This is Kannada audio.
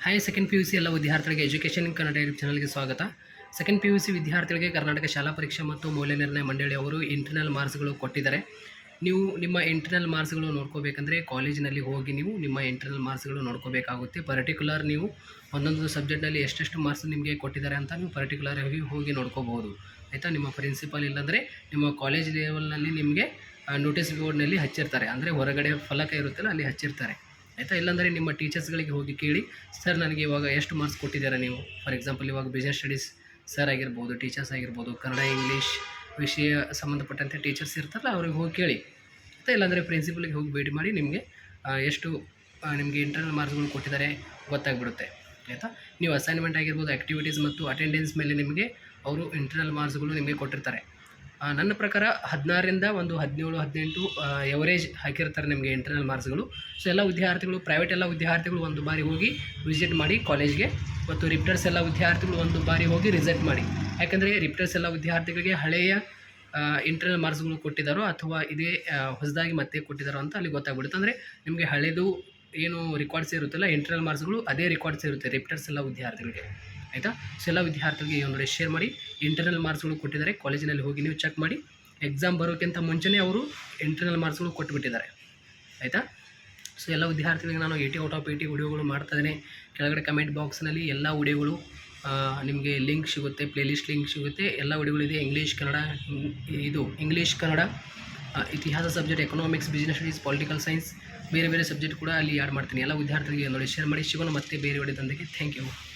Hi second P U C ಎಲ್ಲ ವಿದ್ಯಾರ್ಥಿಗಳಿಗೆ ಎಜುಕೇಷನ್ ಇನ್ ಕನ್ನಡ ಯೂಟ್ಯೂಬ್ ಚಾನಲ್ಗೆ ಸ್ವಾಗತ. ಸೆಕೆಂಡ್ ಪಿ ಯು ಸಿ ವಿದ್ಯಾರ್ಥಿಗಳಿಗೆ ಕರ್ನಾಟಕ ಶಾಲಾ ಪರೀಕ್ಷೆ ಮತ್ತು ಮೌಲ್ಯನಿರ್ಣಯ ಮಂಡಳಿ ಅವರು ಇಂಟರ್ನಲ್ ಮಾರ್ಕ್ಸ್ಗಳು ಕೊಟ್ಟಿದ್ದಾರೆ. ನೀವು ನಿಮ್ಮ ಇಂಟರ್ನಲ್ ಮಾರ್ಕ್ಸ್ಗಳು ನೋಡ್ಕೋಬೇಕಂದ್ರೆ ಕಾಲೇಜಿನಲ್ಲಿ ಹೋಗಿ ನೀವು ನಿಮ್ಮ ಇಂಟರ್ನಲ್ ಮಾರ್ಕ್ಸ್ಗಳು ನೋಡ್ಕೋಬೇಕಾಗುತ್ತೆ. ಪರ್ಟಿಕ್ಯುಲರ್ ನೀವು ಒಂದೊಂದು ಸಬ್ಜೆಕ್ಟ್ನಲ್ಲಿ ಎಷ್ಟೆಷ್ಟು ಮಾರ್ಕ್ಸ್ ನಿಮಗೆ ಕೊಟ್ಟಿದ್ದಾರೆ ಅಂತ ನೀವು ಪರ್ಟಿಕ್ಯುಲರ್ ಹೋಗಿ ನೋಡ್ಕೋಬಹುದು. ಆಯಿತಾ. ನಿಮ್ಮ ಪ್ರಿನ್ಸಿಪಾಲ್ ಇಲ್ಲಾಂದರೆ ನಿಮ್ಮ ಕಾಲೇಜ್ ಲೆವೆಲ್ನಲ್ಲಿ ನಿಮಗೆ ನೋಟಿಸ್ ಬೋರ್ಡ್ನಲ್ಲಿ ಹಚ್ಚಿರ್ತಾರೆ, ಅಂದರೆ ಹೊರಗಡೆ ಫಲಕ ಇರುತ್ತಲ್ಲ ಅಲ್ಲಿ ಹಚ್ಚಿರ್ತಾರೆ. ಆಯಿತಾ. ಇಲ್ಲಾಂದರೆ ನಿಮ್ಮ ಟೀಚರ್ಸ್ಗಳಿಗೆ ಹೋಗಿ ಕೇಳಿ, ಸರ್ ನನಗೆ ಇವಾಗ ಎಷ್ಟು ಮಾರ್ಕ್ಸ್ ಕೊಟ್ಟಿದ್ದೀರಾ ನೀವು. ಫಾರ್ ಎಕ್ಸಾಂಪಲ್ ಇವಾಗ ಬಿಸ್ನೆಸ್ ಸ್ಟಡೀಸ್ ಸರ್ ಆಗಿರ್ಬೋದು, ಟೀಚರ್ಸ್ ಆಗಿರ್ಬೋದು, ಕನ್ನಡ ಇಂಗ್ಲೀಷ್ ವಿಷಯ ಸಂಬಂಧಪಟ್ಟಂತೆ ಟೀಚರ್ಸ್ ಇರ್ತಾರಲ್ಲ ಅವ್ರಿಗೆ ಹೋಗಿ ಕೇಳಿ. ಮತ್ತು ಇಲ್ಲಾಂದರೆ ಪ್ರಿನ್ಸಿಪಲ್ಗೆ ಹೋಗಿ ಭೇಟಿ ಮಾಡಿ ನಿಮಗೆ ಎಷ್ಟು ನಿಮಗೆ ಇಂಟರ್ನಲ್ ಮಾರ್ಕ್ಸ್ಗಳು ಕೊಟ್ಟಿದ್ದಾರೆ ಗೊತ್ತಾಗ್ಬಿಡುತ್ತೆ. ಆಯಿತಾ. ನೀವು ಅಸೈನ್ಮೆಂಟ್ ಆಗಿರ್ಬೋದು, ಆ್ಯಕ್ಟಿವಿಟೀಸ್ ಮತ್ತು ಅಟೆಂಡೆನ್ಸ್ ಮೇಲೆ ನಿಮಗೆ ಅವರು ಇಂಟರ್ನಲ್ ಮಾರ್ಕ್ಸ್ಗಳು ನಿಮಗೆ ಕೊಟ್ಟಿರ್ತಾರೆ. ನನ್ನ ಪ್ರಕಾರ 16ರಿಂದ ಒಂದು 17, 18 ಎವರೇಜ್ ಹಾಕಿರ್ತಾರೆ ನಿಮಗೆ ಇಂಟರ್ನಲ್ ಮಾರ್ಕ್ಸ್ಗಳು. ಸೊ ಎಲ್ಲ ವಿದ್ಯಾರ್ಥಿಗಳು, ಪ್ರೈವೇಟ್ ಎಲ್ಲ ವಿದ್ಯಾರ್ಥಿಗಳು ಒಂದು ಬಾರಿ ಹೋಗಿ ವಿಸಿಟ್ ಮಾಡಿ ಕಾಲೇಜ್ಗೆ, ಮತ್ತು ರಿಪ್ಟರ್ಸ್ ಎಲ್ಲ ವಿದ್ಯಾರ್ಥಿಗಳು ಒಂದು ಬಾರಿ ಹೋಗಿ ರಿಸಲ್ಟ್ ಮಾಡಿ. ಯಾಕಂದರೆ ರಿಪ್ಟರ್ಸ್ ಎಲ್ಲ ವಿದ್ಯಾರ್ಥಿಗಳಿಗೆ ಹಳೆಯ ಇಂಟರ್ನಲ್ ಮಾರ್ಕ್ಸ್ಗಳು ಕೊಟ್ಟಿದ್ದಾರೋ ಅಥವಾ ಇದೇ ಹೊಸದಾಗಿ ಮತ್ತೆ ಕೊಟ್ಟಿದ್ದಾರೋ ಅಂತ ಅಲ್ಲಿ ಗೊತ್ತಾಗ್ಬಿಡುತ್ತೆ. ಅಂದರೆ ನಿಮಗೆ ಹಳೆಯದು ಏನು ರೆಕಾರ್ಡ್ಸ್ ಇರುತ್ತಲ್ಲ ಇಂಟರ್ನಲ್ ಮಾರ್ಕ್ಸ್ಗಳು ಅದೇ ರೆಕಾರ್ಡ್ಸ್ ಇರುತ್ತೆ ರಿಪ್ಟರ್ಸ್ ಎಲ್ಲ ವಿದ್ಯಾರ್ಥಿಗಳಿಗೆ. ಆಯಿತಾ. ಸೊ ಎಲ್ಲ ವಿದ್ಯಾರ್ಥಿಗಳಿಗೆ ಈ ಒಂದು ಶೇರ್ ಮಾಡಿ. ಇಂಟರ್ನಲ್ ಮಾರ್ಕ್ಸ್ಗಳು ಕೊಟ್ಟಿದ್ದಾರೆ, ಕಾಲೇಜಿನಲ್ಲಿ ಹೋಗಿ ನೀವು ಚೆಕ್ ಮಾಡಿ. ಎಕ್ಸಾಮ್ ಬರೋಕ್ಕಿಂತ ಮುಂಚೆನೇ ಅವರು ಇಂಟರ್ನಲ್ ಮಾರ್ಕ್ಸ್ಗಳು ಕೊಟ್ಟುಬಿಟ್ಟಿದ್ದಾರೆ. ಆಯಿತಾ. ಸೊ ಎಲ್ಲ ವಿದ್ಯಾರ್ಥಿಗಳಿಗೆ ನಾನು 80/80 ವಿಡಿಯೋಗಳು ಮಾಡ್ತಾಯಿದ್ದೇನೆ. ಕೆಳಗಡೆ ಕಮೆಂಟ್ ಬಾಕ್ಸ್ನಲ್ಲಿ ಎಲ್ಲ ವಿಡಿಯೋಗಳು ನಿಮಗೆ ಲಿಂಕ್ ಸಿಗುತ್ತೆ, ಪ್ಲೇಲಿಸ್ಟ್ ಲಿಂಕ್ ಸಿಗುತ್ತೆ. ಎಲ್ಲ ವಿಡಿಯೋಗಳಿದೆ. ಇಂಗ್ಲೀಷ್, ಕನ್ನಡ, ಇಂಗ್ಲೀಷ್, ಕನ್ನಡ, ಇತಿಹಾಸ subject, economics, business studies, political science, ಬೇರೆ ಬೇರೆ ಸಬ್ಜೆಕ್ಟ್ ಕೂಡ ಅಲ್ಲಿ ಆ್ಯಡ್ ಮಾಡ್ತೀನಿ. ಎಲ್ಲ ವಿದ್ಯಾರ್ಥಿಗಳಿಗೆ ನೋಡಿ ಶೇರ್ ಮಾಡಿ. ಸಿಗೋಣ ಮತ್ತೆ ಬೇರೆ ವಿಡಿಯೋದೊಂದಿಗೆ. Thank you.